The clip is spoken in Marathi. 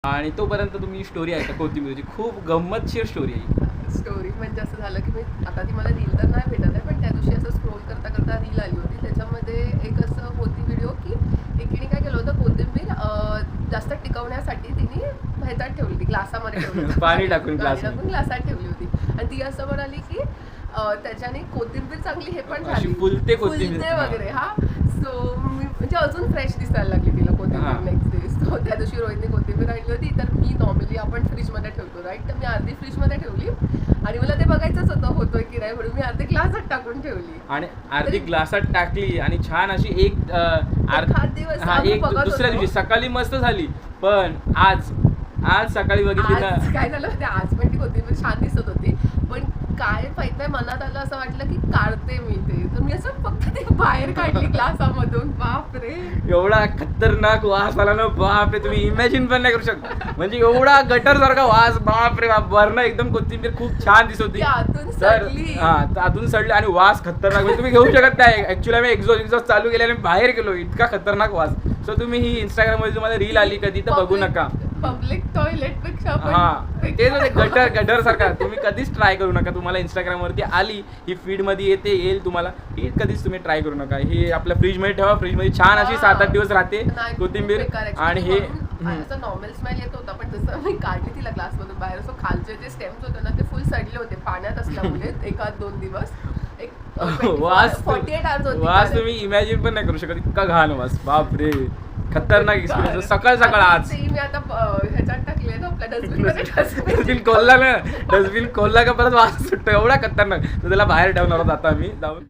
आणि तोपर्यंत तुम्ही स्टोरी ऐका कोथिंबीरची, खूप गंमतशीर स्टोरी आहे. स्टोरी म्हणजे असं झालं की मी आता ती मला रील तर नाही भेटत आहे, पण त्या दिवशी असं स्क्रोल करता करता रील आली होती. त्याच्यामध्ये एक असं होती व्हिडिओ की एकीने काय केलं होतं, कोथिंबीर जास्त टिकवण्यासाठी तिने ह्याच्यात ठेवली होती, ग्लासामध्ये ठेवली होती. पाणी टाकून ग्लासात ठेवली होती. आणि ती असं म्हणाली की त्याच्याने कोथिंबीर चांगली हे पण अशी झाली, फुलते कोथिंबीर वगैरे. हा, सो मी म्हणजे अजून फ्रेश दिसायला लागली तिला कोथिंबीर नेक्स्ट डे. सो त्या दिवशी रोहितने कोथिंबीर आणली होती, तर मी नॉर्मली आपण फ्रीजमध्ये ठेवतो राईट, तर मी अर्धी फ्रीजमध्ये ठेवली आणि मला ते बघायचंच होतं होतोय की नाही, म्हणून मी अर्धी ग्लासात टाकून ठेवली आणि अर्धी ग्लासात टाकली आणि छान अशी एक दिवस एक दुसऱ्या दिवशी सकाळी मस्त झाली. पण आज सकाळी बघितली ना, काय झालं होतं, आज पण ती कोथिंबीर छान दिसत होती, पण काय माहित नाही मनात आलं असं वाटलं की काढते मी ते, तर मी असं फक्त ते बाहेर काढली ग्लासामधून. बापरे, एवढा खतरनाक वास आला ना, बापरे, तुम्ही इमॅजिन पण नाही करू शकता. म्हणजे एवढा गटर सारखा वास, बापरे बाप. वरनं एकदम कोथिंबीर खूप छान दिसत होती, आतून तर सडली. आतून सडली आणि वास खतरनाक. म्हणजे तुम्ही घेऊ शकत नाही. ऍक्च्युली आम्ही एक्झॉस्ट चालू केल्याने बाहेर गेलो, इतका खतरनाक वास. सो तुम्ही ही इंस्टाग्राम मध्ये तुम्हाला रील आली कधी तर बघू नका. पब्लिक टॉयलेट पेक्षा तेच गटर सारखा तुम्ही कधीच ट्राय करू नका. तुम्हाला इंस्टाग्राम वरती आली ही फीड मध्ये येईल तुम्हाला, ही कधीच तुम्ही ट्राय करू नका. हे आपल्या फ्रीज मध्ये ठेवा, फ्रीज मध्ये छान अशी 7-8 दिवस राहते कोथिंबीर. आणि हे असं नॉर्मल स्मेल येत होता, पण जसं मी काढली तिला ग्लास मधून बाहेर, असं खालचे जे स्टेम्स होते ना ते फुल सडले होते पाण्यात असल्यामुळे. 1-2 दिवस वास 48 hours होती. वास तुम्ही इमॅजिन पण नाही करू शकत, इतका घाण वास. बापरे, खतरनाक एक्सपिरियन्स. सकाळ आज मी आता ह्याच्यात टाकले ना आपल्या डस्टबिन खोलला का परत वास सुटतो, एवढा खतरनाक. तर त्याला बाहेर ठेवणार होता आता आम्ही जाऊन.